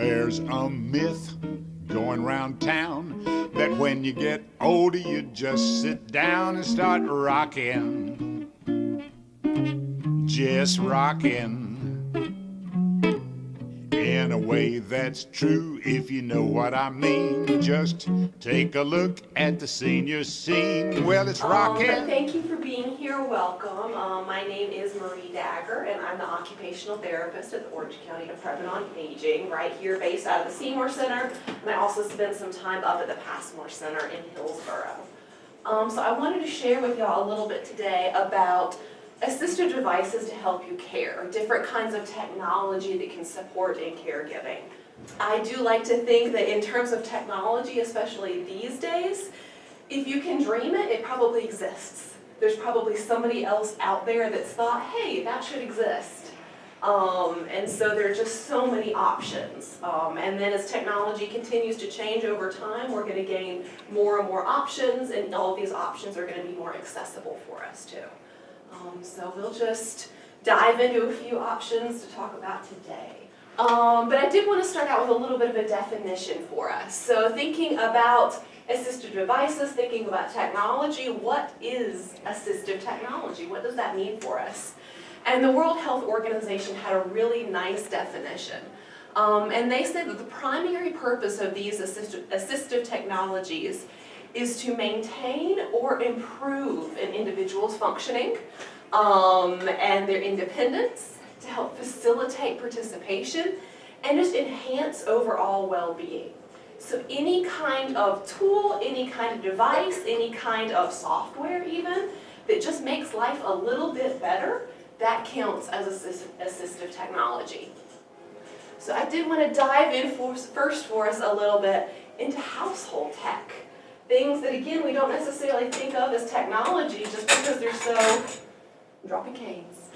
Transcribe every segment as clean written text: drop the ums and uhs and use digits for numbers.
There's a myth going round town that when you get older you just sit down and start rocking, just rocking. In a way that's true, if you know what I mean. Just take a look at the senior scene. Well, it's rocking. Thank you for being here. Welcome. My name is Marie Dagger, and I'm the occupational therapist at the Orange County Department on Aging, right here based out of the Seymour Center, and I also spend some time up at the Passmore Center in Hillsborough. So I wanted to share with y'all a little bit today about assistive devices to help you care, different kinds of technology that can support in caregiving. I do like to think that in terms of technology, especially these days, if you can dream it, it probably exists. There's probably somebody else out there that's thought, hey, that should exist. And so there are just so many options. And then as technology continues to change over time, we're going to gain more and more options, and all of these options are going to be more accessible for us too. So we'll just dive into a few options to talk about today. But I did want to start out with a little bit of a definition for us. So thinking about assistive devices, thinking about technology, what is assistive technology? What does that mean for us? And the World Health Organization had a really nice definition. And they said that the primary purpose of these assistive technologies is to maintain or improve an individual's functioning and their independence, to help facilitate participation, and just enhance overall well-being. So any kind of tool, any kind of device, any kind of software even, that just makes life a little bit better, that counts as assistive technology. So I did want to dive in first for us a little bit into household tech. Things that, again, we don't necessarily think of as technology just because they're so, dropping canes,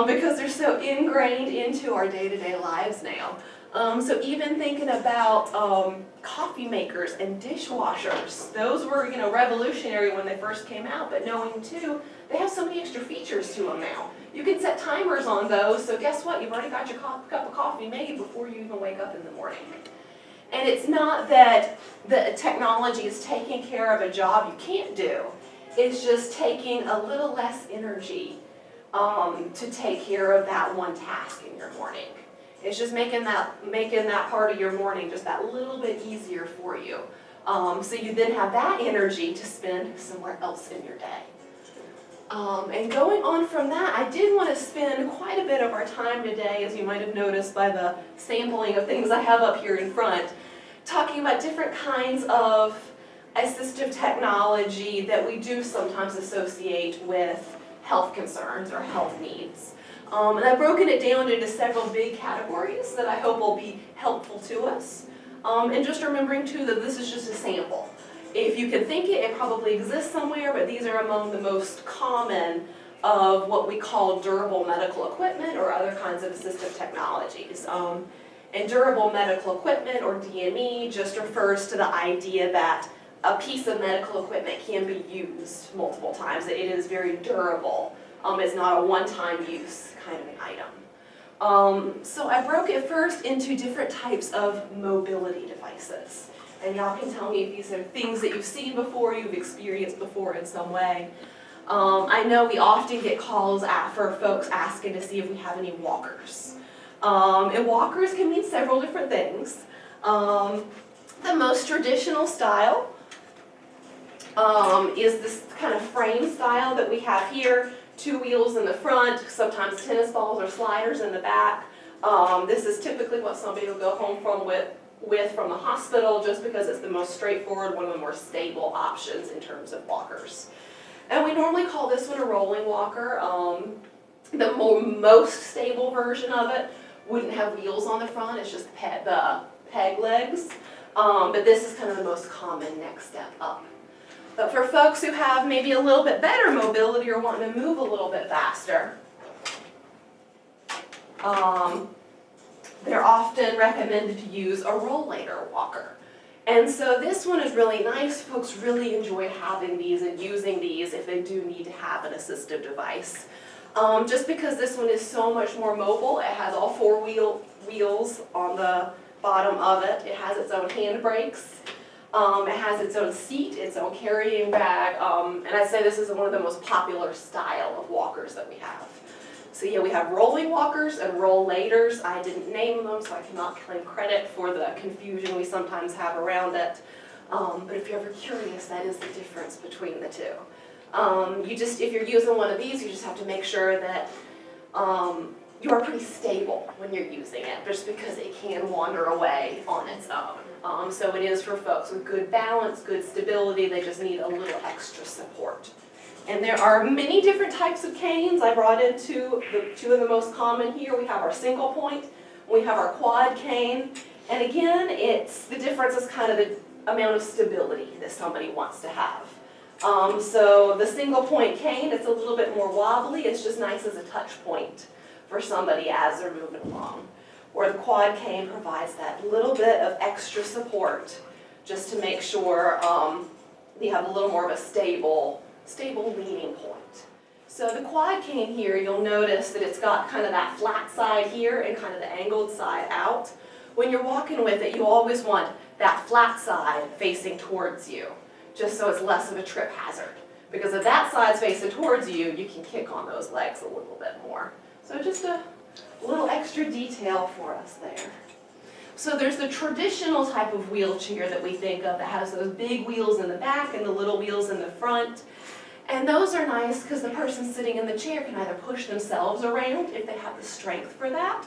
because they're so ingrained into our day-to-day lives now. So even thinking about coffee makers and dishwashers, those were, revolutionary when they first came out, but knowing too, they have so many extra features to them now. You can set timers on those, so guess what? You've already got your cup of coffee made before you even wake up in the morning. And it's not that the technology is taking care of a job you can't do. It's just taking a little less energy to take care of that one task in your morning. It's just making that part of your morning just that little bit easier for you. So you then have that energy to spend somewhere else in your day. And going on from that, I did want to spend quite a bit of our time today, as you might have noticed by the sampling of things I have up here in front, talking about different kinds of assistive technology that we do sometimes associate with health concerns or health needs. And I've broken it down into several big categories that I hope will be helpful to us. And just remembering too that this is just a sample. If you can think it, it probably exists somewhere, but these are among the most common of what we call durable medical equipment or other kinds of assistive technologies. And durable medical equipment, or DME, just refers to the idea that a piece of medical equipment can be used multiple times, that it is very durable. It's not a one-time use kind of an item. So I broke it first into different types of mobility devices. And y'all can tell me if these are things that you've seen before, you've experienced before in some way. I know we often get calls for folks asking to see if we have any walkers. And walkers can mean several different things. The most traditional style is this kind of frame style that we have here. 2 wheels in the front, sometimes tennis balls or sliders in the back. This is typically what somebody will go home from the hospital, just because it's the most straightforward, one of the more stable options in terms of walkers. And we normally call this one a rolling walker. The most stable version of it wouldn't have wheels on the front, it's just the peg legs. But this is kind of the most common next step up. But for folks who have maybe a little bit better mobility or want to move a little bit faster, they're often recommended to use a rollator walker. And so this one is really nice. Folks really enjoy having these and using these if they do need to have an assistive device. Just because this one is so much more mobile, it has all 4 wheels on the bottom of it. It has its own hand brakes. It has its own seat, its own carrying bag, and I'd say this is one of the most popular style of walkers that we have. So yeah, we have rolling walkers and roll-laters. I didn't name them, so I cannot claim credit for the confusion we sometimes have around it. But if you're ever curious, that is the difference between the two. If you're using one of these, you just have to make sure that you are pretty stable when you're using it, just because it can wander away on its own. So it is for folks with good balance, good stability. They just need a little extra support. And there are many different types of canes. I brought in two of the most common here. We have our single point, we have our quad cane. And again, the difference is kind of the amount of stability that somebody wants to have. So the single point cane, it's a little bit more wobbly. It's just nice as a touch point for somebody as they're moving along. Where the quad cane provides that little bit of extra support just to make sure you have a little more of a stable leaning point. So the quad cane here, you'll notice that it's got kind of that flat side here and kind of the angled side out. When you're walking with it, you always want that flat side facing towards you, just so it's less of a trip hazard. Because if that side's facing towards you, you can kick on those legs a little bit more. So just a little extra detail for us there. So there's the traditional type of wheelchair that we think of that has those big wheels in the back and the little wheels in the front. And those are nice because the person sitting in the chair can either push themselves around if they have the strength for that,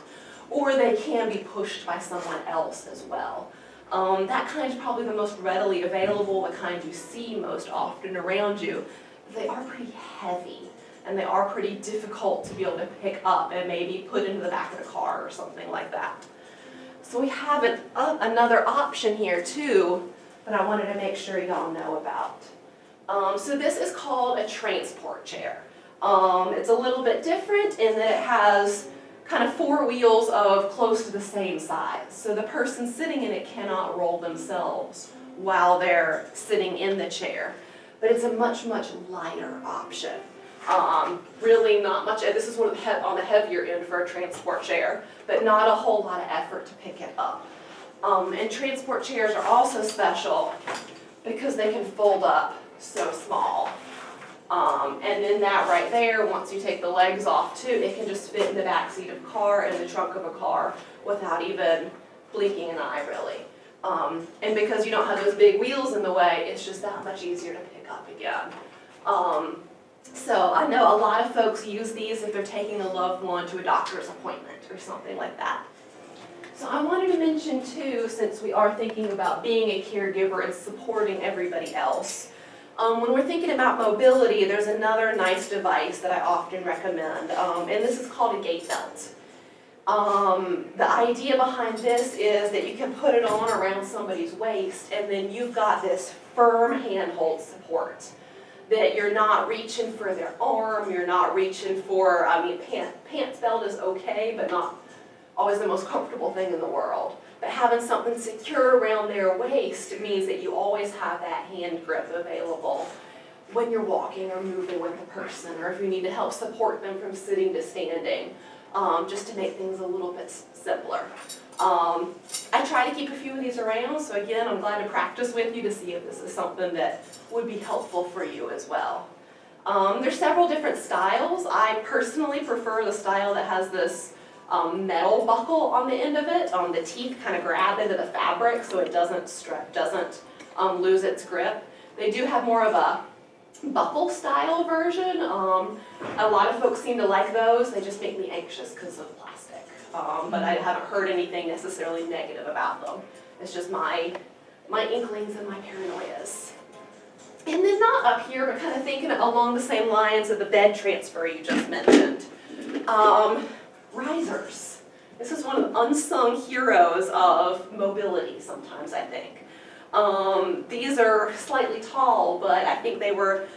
or they can be pushed by someone else as well. That kind is probably the most readily available, the kind you see most often around you. They are pretty heavy, and they are pretty difficult to be able to pick up and maybe put into the back of the car or something like that. So we have another option here too that I wanted to make sure y'all know about. So this is called a transport chair. It's a little bit different in that it has kind of four wheels of close to the same size. So the person sitting in it cannot roll themselves while they're sitting in the chair. But it's a much, much lighter option. Really not much, this is on the heavier end for a transport chair, but not a whole lot of effort to pick it up. And transport chairs are also special because they can fold up so small. And then that right there, once you take the legs off too, it can just fit in the back seat of a car and the trunk of a car without even blinking an eye, really. And because you don't have those big wheels in the way, it's just that much easier to pick up again. So I know a lot of folks use these if they're taking a loved one to a doctor's appointment or something like that. So I wanted to mention too, since we are thinking about being a caregiver and supporting everybody else, when we're thinking about mobility, there's another nice device that I often recommend, and this is called a Gatesense. The idea behind this is that you can put it on around somebody's waist, and then you've got this firm handhold support. That you're not reaching for their arm, you're not reaching for, pants belt is okay, but not always the most comfortable thing in the world. But having something secure around their waist means that you always have that hand grip available when you're walking or moving with a person, or if you need to help support them from sitting to standing, just to make things a little bit simpler. I try to keep a few of these around, so again, I'm glad to practice with you to see if this is something that would be helpful for you as well. There's several different styles. I personally prefer the style that has this metal buckle on the end of it. The teeth kind of grab into the fabric so it doesn't lose its grip. They do have more of a buckle style version. A lot of folks seem to like those. They just make me anxious because of plastic. But I haven't heard anything necessarily negative about them. It's just my inklings and my paranoias. And then not up here, but kind of thinking along the same lines of the bed transfer you just mentioned. Risers. This is one of the unsung heroes of mobility sometimes, I think. These are slightly tall, but I think they were,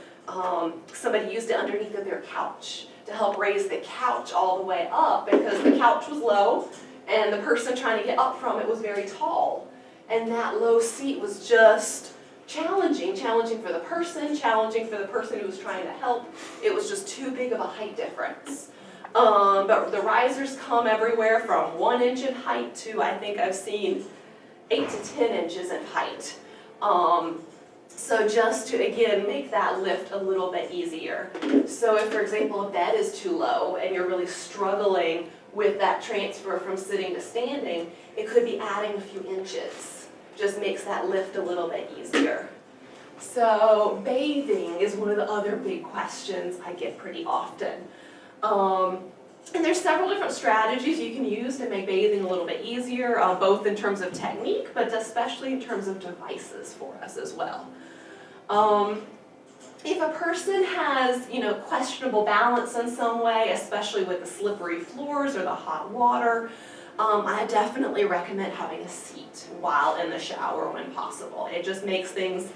somebody used it underneath of their couch to help raise the couch all the way up because the couch was low and the person trying to get up from it was very tall. And that low seat was just challenging for the person, challenging for the person who was trying to help. It was just too big of a height difference. But the risers come everywhere from 1 inch in height to, I think I've seen 8 to 10 inches in height. So just to, again, make that lift a little bit easier. So if, for example, a bed is too low and you're really struggling with that transfer from sitting to standing, it could be adding a few inches. Just makes that lift a little bit easier. So bathing is one of the other big questions I get pretty often. And there's several different strategies you can use to make bathing a little bit easier, both in terms of technique, but especially in terms of devices for us as well. If a person has, questionable balance in some way, especially with the slippery floors or the hot water, I definitely recommend having a seat while in the shower when possible. It just makes things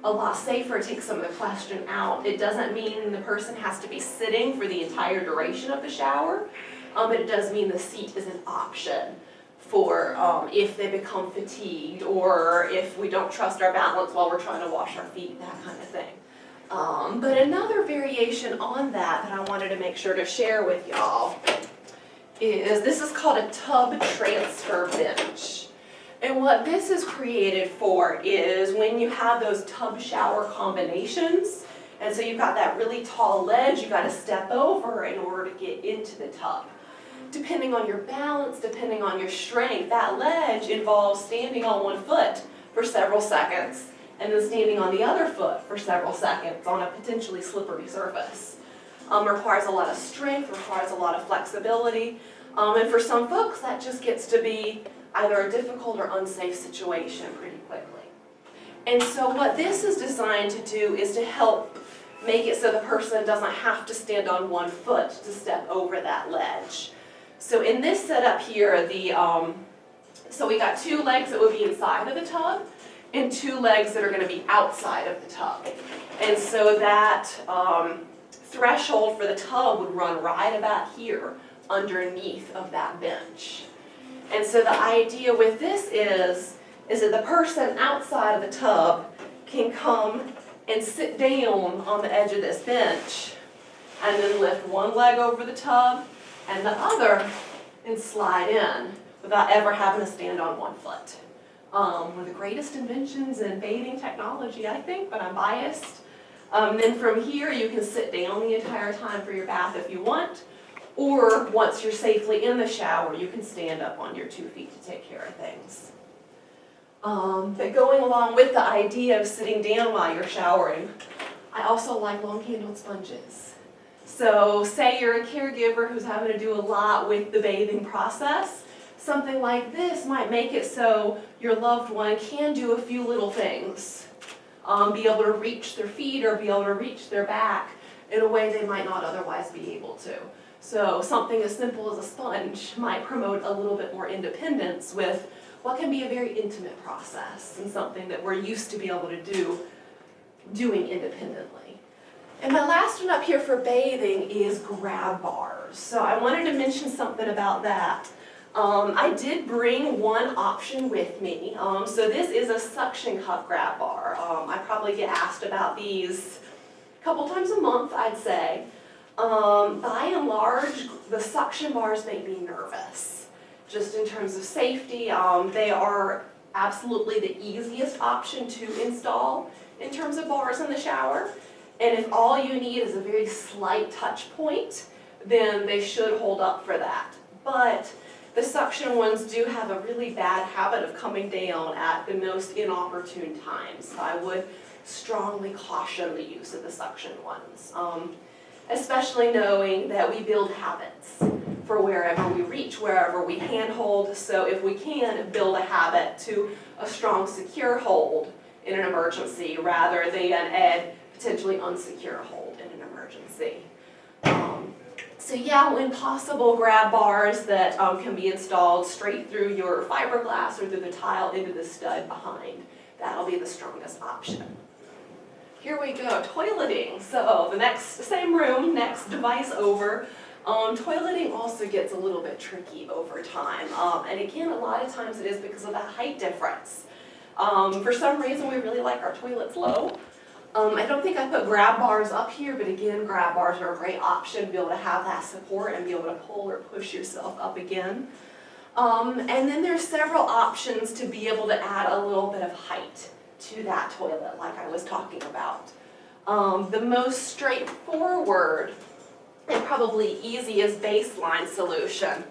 a lot safer. It takes some of the question out. It doesn't mean the person has to be sitting for the entire duration of the shower, but it does mean the seat is an option for if they become fatigued or if we don't trust our balance while we're trying to wash our feet, that kind of thing. But another variation on that I wanted to make sure to share with y'all is this is called a tub transfer bench. And what this is created for is when you have those tub shower combinations, and so you've got that really tall ledge you got to step over in order to get into the tub. Depending on your balance, depending on your strength, that ledge involves standing on one foot for several seconds and then standing on the other foot for several seconds on a potentially slippery surface. Requires a lot of strength, requires a lot of flexibility, and for some folks that just gets to be either a difficult or unsafe situation pretty quickly. And so what this is designed to do is to help make it so the person doesn't have to stand on one foot to step over that ledge. So in this setup here, so we got 2 legs that would be inside of the tub and 2 legs that are going to be outside of the tub. And so that threshold for the tub would run right about here underneath of that bench. And so the idea with this is that the person outside of the tub can come and sit down on the edge of this bench and then lift one leg over the tub and the other and slide in without ever having to stand on one foot. One of the greatest inventions in bathing technology, I think, but I'm biased. Then from here you can sit down the entire time for your bath if you want, or once you're safely in the shower, you can stand up on your 2 feet to take care of things. But going along with the idea of sitting down while you're showering, I also like long-handled sponges. So say you're a caregiver who's having to do a lot with the bathing process, something like this might make it so your loved one can do a few little things. Be able to reach their feet or be able to reach their back in a way they might not otherwise be able to. So something as simple as a sponge might promote a little bit more independence with what can be a very intimate process and something that we're used to be able to doing independently. And my last one up here for bathing is grab bars. So I wanted to mention something about that. I did bring one option with me. So this is a suction cup grab bar. I probably get asked about these a couple times a month, I'd say. By and large, the suction bars make me nervous. Just in terms of safety, they are absolutely the easiest option to install in terms of bars in the shower. And if all you need is a very slight touch point, then they should hold up for that. But the suction ones do have a really bad habit of coming down at the most inopportune times. So I would strongly caution the use of the suction ones, especially knowing that we build habits for wherever we reach, wherever we handhold. So if we can build a habit to a strong, secure hold in an emergency rather than a potentially unsecure hold in an emergency. So yeah, when possible, grab bars that can be installed straight through your fiberglass or through the tile into the stud behind. That'll be the strongest option. Here we go, toileting. So the same room, next device over. Toileting also gets a little bit tricky over time. And again, a lot of times it is because of that height difference. For some reason, we really like our toilets low. I don't think I put grab bars up here, but again, grab bars are a great option to be able to have that support and be able to pull or push yourself up again. And then there's several options to be able to add a little bit of height to that toilet, like I was talking about. The most straightforward and probably easiest baseline solution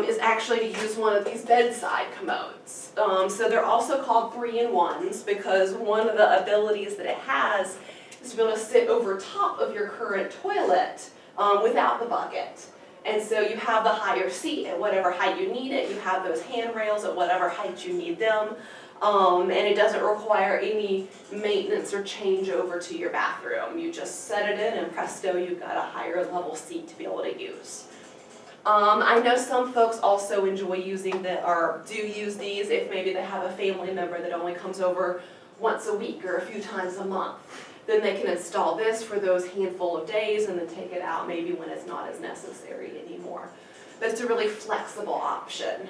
is actually to use one of these bedside commodes. So they're also called 3-in-1s because one of the abilities that it has is to be able to sit over top of your current toilet without the bucket. And so you have the higher seat at whatever height you need it, you have those handrails at whatever height you need them, and it doesn't require any maintenance or changeover to your bathroom. You just set it in and presto, you've got a higher level seat to be able to use. I know some folks also enjoy using or do use these if maybe they have a family member that only comes over once a week or a few times a month. Then they can install this for those handful of days and then take it out maybe when it's not as necessary anymore. But it's a really flexible option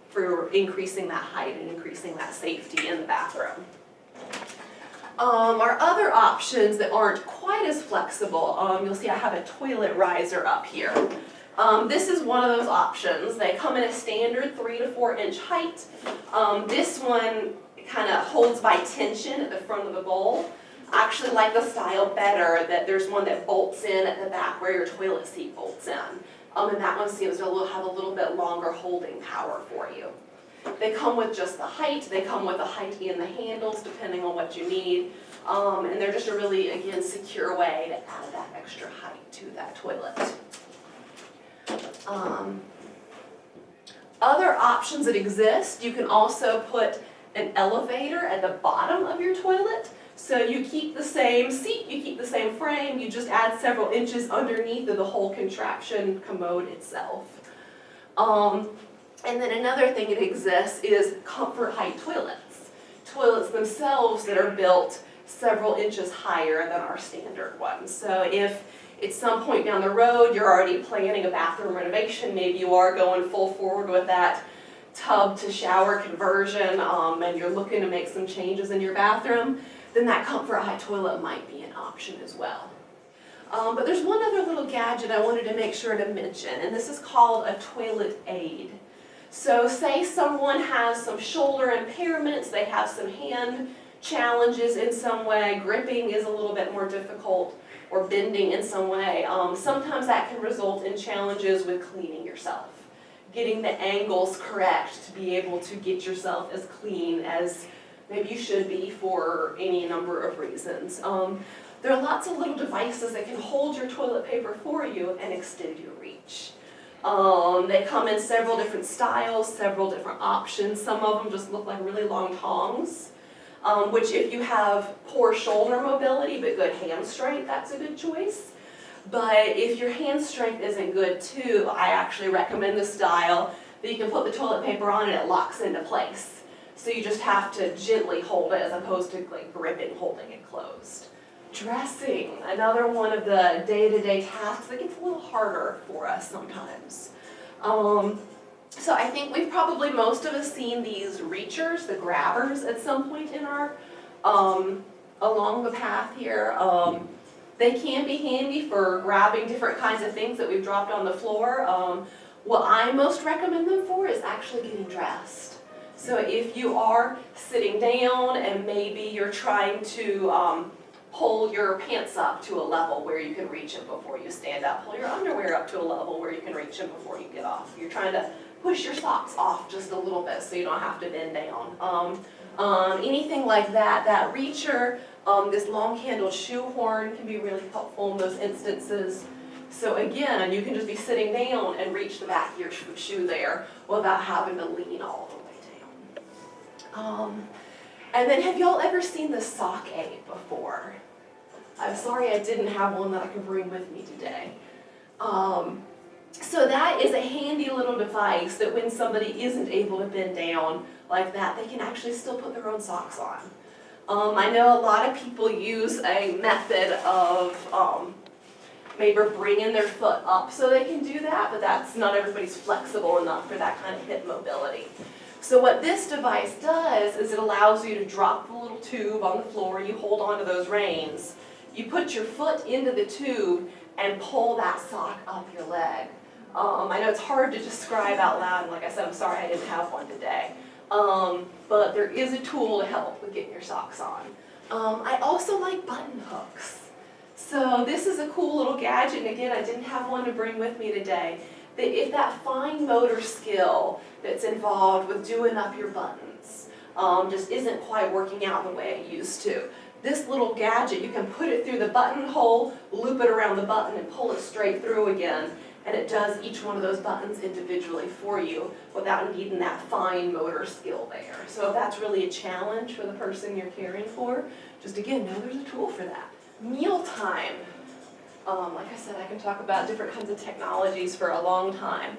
for increasing that height and increasing that safety in the bathroom. Our other options that aren't quite as flexible, you'll see I have a toilet riser up here. This is one of those options. They come in a standard 3 to 4 inch height. This one kind of holds by tension at the front of the bowl. I actually like the style better that there's one that bolts in at the back where your toilet seat bolts in. And that one seems to have a little bit longer holding power for you. They come with just the height. They come with the height and the handles depending on what you need. And they're just a really, again, secure way to add that extra height to that toilet. Other options that exist, you can also put an elevator at the bottom of your toilet. So you keep the same seat, you keep the same frame, you just add several inches underneath of the whole contraption commode itself. And then another thing that exists is comfort height toilets. Toilets themselves that are built several inches higher than our standard ones. So if at some point down the road you're already planning a bathroom renovation, maybe you are going full forward with that tub to shower conversion, and you're looking to make some changes in your bathroom, then that comfort height toilet might be an option as well. But there's one other little gadget I wanted to make sure to mention, and this is called a toilet aid. So say someone has some shoulder impairments, they have some hand challenges in some way, gripping is a little bit more difficult, or bending in some way. Sometimes that can result in challenges with cleaning yourself. Getting the angles correct to be able to get yourself as clean as maybe you should be for any number of reasons. There are lots of little devices that can hold your toilet paper for you and extend your reach. They come in several different styles, several different options. Some of them just look like really long tongs, which if you have poor shoulder mobility but good hand strength, that's a good choice. But if your hand strength isn't good too, I actually recommend the style that you can put the toilet paper on and it locks into place. So you just have to gently hold it as opposed to like gripping, holding it closed. Dressing, another one of the day-to-day tasks that gets a little harder for us sometimes. So I think we've probably most of us seen these reachers, the grabbers, at some point in our, along the path here. They can be handy for grabbing different kinds of things that we've dropped on the floor. What I most recommend them for is actually getting dressed. So if you are sitting down and maybe you're trying to pull your pants up to a level where you can reach them before you stand up, pull your underwear up to a level where you can reach them before you get off. You're trying to push your socks off just a little bit so you don't have to bend down. Anything like that, that reacher, this long-handled shoehorn can be really helpful in those instances. So again, you can just be sitting down and reach the back of your shoe there without having to lean all the way down. And then have y'all ever seen the sock aid before? I'm sorry I didn't have one that I could bring with me today. So that is a handy little device that when somebody isn't able to bend down like that, they can actually still put their own socks on. I know a lot of people use a method of maybe bringing their foot up so they can do that, but that's not everybody's flexible enough for that kind of hip mobility. So what this device does is it allows you to drop the little tube on the floor, you hold onto those reins, you put your foot into the tube and pull that sock up your leg. I know it's hard to describe out loud, and like I said, I'm sorry I didn't have one today. But there is a tool to help with getting your socks on. I also like button hooks. So this is a cool little gadget, and again, I didn't have one to bring with me today. That if that fine motor skill that's involved with doing up your buttons just isn't quite working out the way it used to, this little gadget, you can put it through the buttonhole, loop it around the button, and pull it straight through again. And it does each one of those buttons individually for you without needing that fine motor skill there. So if that's really a challenge for the person you're caring for, just again, know there's a tool for that. Mealtime. Like I said, I can talk about different kinds of technologies for a long time.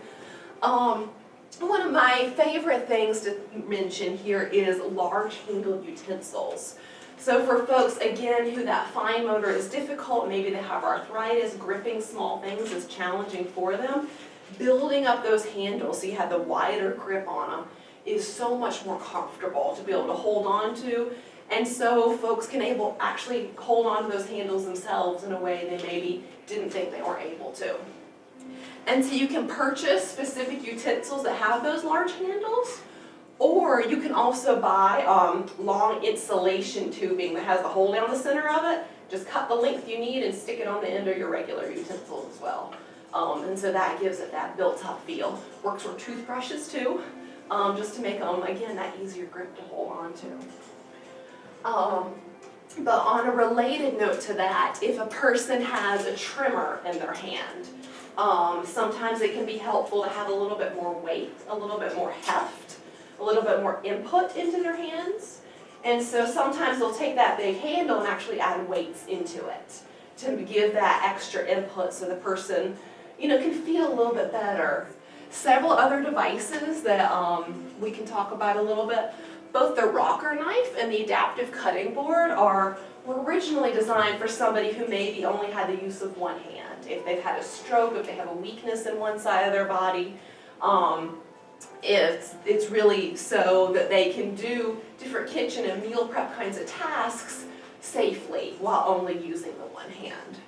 One of my favorite things to mention here is large handled utensils. So for folks, again, who that fine motor is difficult, maybe they have arthritis, gripping small things is challenging for them, building up those handles so you have the wider grip on them is so much more comfortable to be able to hold on to. And so folks can actually hold on to those handles themselves in a way they maybe didn't think they were able to. And so you can purchase specific utensils that have those large handles, or you can also buy long insulation tubing that has the hole down the center of it. Just cut the length you need and stick it on the end of your regular utensils as well. And so that gives it that built-up feel. Works with toothbrushes too, just to make them, again, that easier grip to hold on to. But on a related note to that, if a person has a trimmer in their hand, sometimes it can be helpful to have a little bit more weight, a little bit more heft, a little bit more input into their hands. And so sometimes they'll take that big handle and actually add weights into it to give that extra input so the person, can feel a little bit better. Several other devices that we can talk about a little bit. Both the rocker knife and the adaptive cutting board were originally designed for somebody who maybe only had the use of one hand. If they've had a stroke, if they have a weakness in one side of their body, it's really so that they can do different kitchen and meal prep kinds of tasks safely while only using the one hand.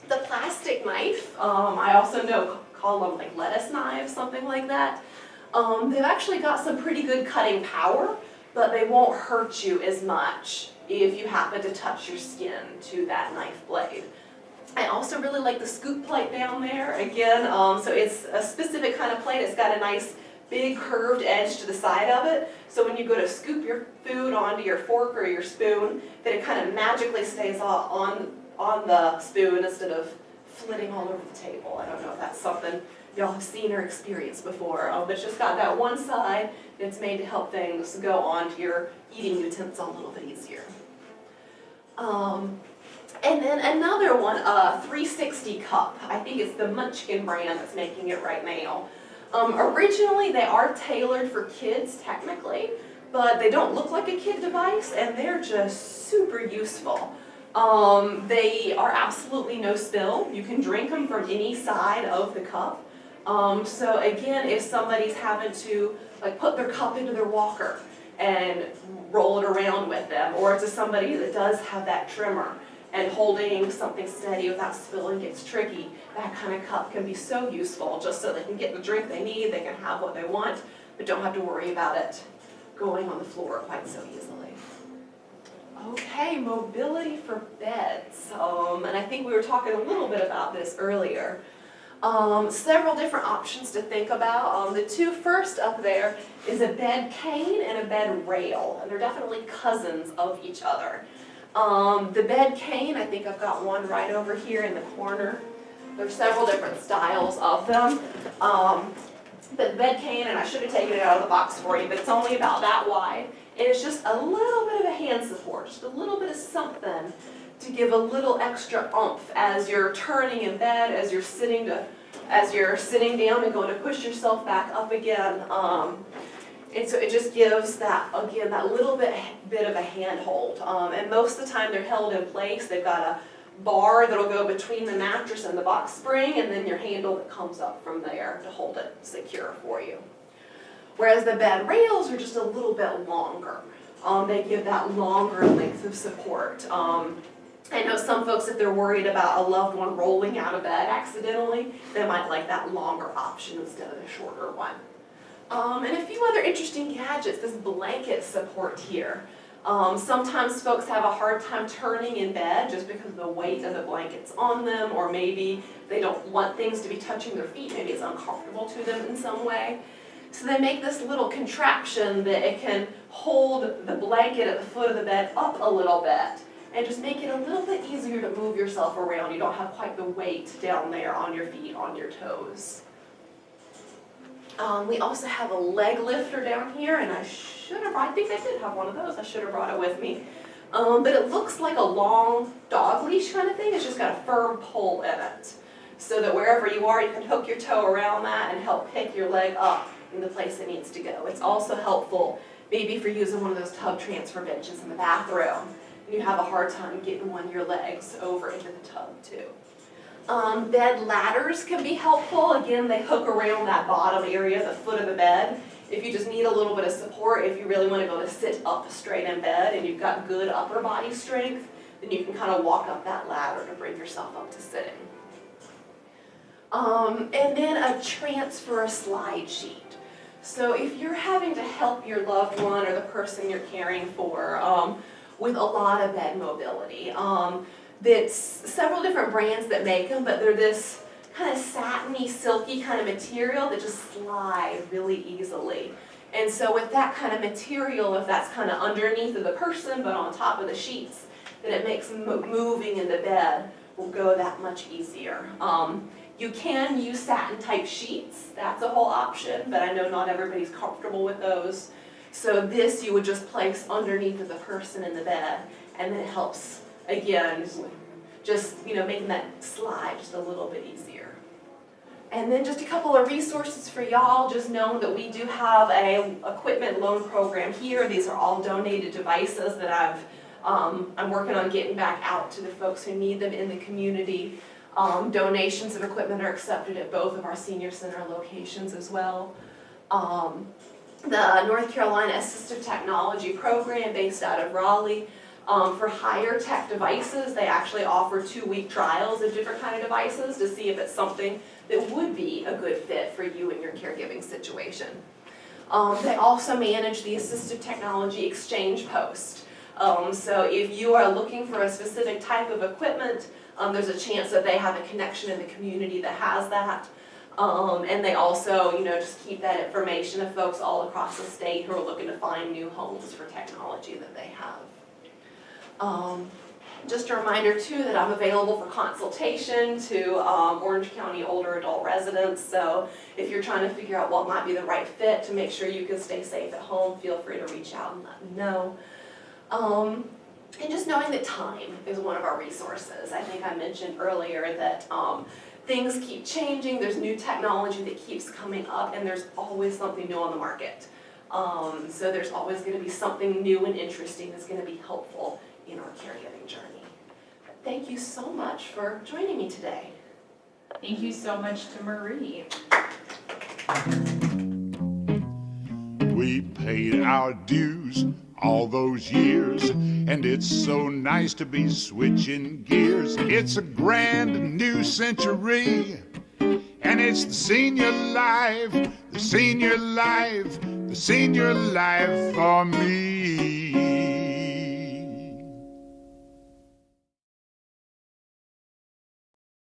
The plastic knife, I also call them like lettuce knives, something like that. They've actually got some pretty good cutting power, but they won't hurt you as much if you happen to touch your skin to that knife blade. I also really like the scoop plate down there. Again, so it's a specific kind of plate. It's got a nice big curved edge to the side of it. So when you go to scoop your food onto your fork or your spoon, that it kind of magically stays on the spoon instead of flitting all over the table. I don't know if that's something y'all have seen or experienced before. But it's just got that one side that's made to help things go onto your eating utensil a little bit easier. And then another one, 360 cup. I think it's the Munchkin brand that's making it right now. Originally, they are tailored for kids, technically, but they don't look like a kid device, and they're just super useful. They are absolutely no spill. You can drink them from any side of the cup. So again, if somebody's having to put their cup into their walker and roll it around with them, or to somebody that does have that trimmer and holding something steady without spilling gets tricky, that kind of cup can be so useful just so they can get the drink they need, they can have what they want, but don't have to worry about it going on the floor quite so easily. Okay, mobility for beds. And I think we were talking a little bit about this earlier. Several different options to think about. The two first up there is a bed cane and a bed rail, and they're definitely cousins of each other. The bed cane, I think I've got one right over here in the corner. There's several different styles of them. The bed cane, and I should have taken it out of the box for you, but it's only about that wide. And it's just a little bit of a hand support, just a little bit of something to give a little extra oomph as you're turning in bed, as you're sitting down and going to push yourself back up again. And so it just gives that, again, that little bit of a handhold. And most of the time they're held in place. They've got a bar that'll go between the mattress and the box spring, and then your handle that comes up from there to hold it secure for you. whereas the bed rails are just a little bit longer. They give that longer length of support. I know some folks, if they're worried about a loved one rolling out of bed accidentally, they might like that longer option instead of the shorter one. And a few other interesting gadgets, this blanket support here. Sometimes folks have a hard time turning in bed just because of the weight of the blankets on them, or maybe they don't want things to be touching their feet, maybe it's uncomfortable to them in some way. So they make this little contraption that it can hold the blanket at the foot of the bed up a little bit and just make it a little bit easier to move yourself around. You don't have quite the weight down there on your feet, on your toes. We also have a leg lifter down here, and I think I did have one of those. I should have brought it with me. But it looks like a long dog leash kind of thing. It's just got a firm pole in it. So that wherever you are, you can hook your toe around that and help pick your leg up in the place it needs to go. It's also helpful maybe for using one of those tub transfer benches in the bathroom. You have a hard time getting one of your legs over into the tub too. Bed ladders can be helpful. Again, they hook around that bottom area, the foot of the bed. If you just need a little bit of support, if you really want to be able to sit up straight in bed and you've got good upper body strength, then you can kind of walk up that ladder to bring yourself up to sitting. And then a transfer slide sheet. So if you're having to help your loved one or the person you're caring for with a lot of bed mobility, that's several different brands that make them, but they're this kind of satiny, silky kind of material that just slide really easily. And so with that kind of material, if that's kind of underneath of the person but on top of the sheets, then it makes moving in the bed will go that much easier. You can use satin type sheets, that's a whole option, but I know not everybody's comfortable with those. So this you would just place underneath of the person in the bed, and then it helps, again, just making that slide just a little bit easier. And then just a couple of resources for y'all. Just know that we do have a equipment loan program here. These are all donated devices that I'm working on getting back out to the folks who need them in the community. Donations of equipment are accepted at both of our senior center locations as well. The North Carolina Assistive Technology program based out of Raleigh. For higher tech devices, they actually offer 2-week trials of different kind of devices to see if it's something that would be a good fit for you in your caregiving situation. They also manage the Assistive Technology Exchange Post. So if you are looking for a specific type of equipment, there's a chance that they have a connection in the community that has that. And they also, just keep that information of folks all across the state who are looking to find new homes for technology that they have. Just a reminder too that I'm available for consultation to Orange County older adult residents. So if you're trying to figure out what might be the right fit to make sure you can stay safe at home, feel free to reach out and let me know. And just knowing that time is one of our resources. I think I mentioned earlier that things keep changing, there's new technology that keeps coming up, and there's always something new on the market. So there's always going to be something new and interesting that's going to be helpful in our caregiving journey. But thank you so much for joining me today. Thank you so much to Marie. We paid our dues all those years, and it's so nice to be switching gears. It's a grand new century, and it's the senior life, the senior life, the senior life for me.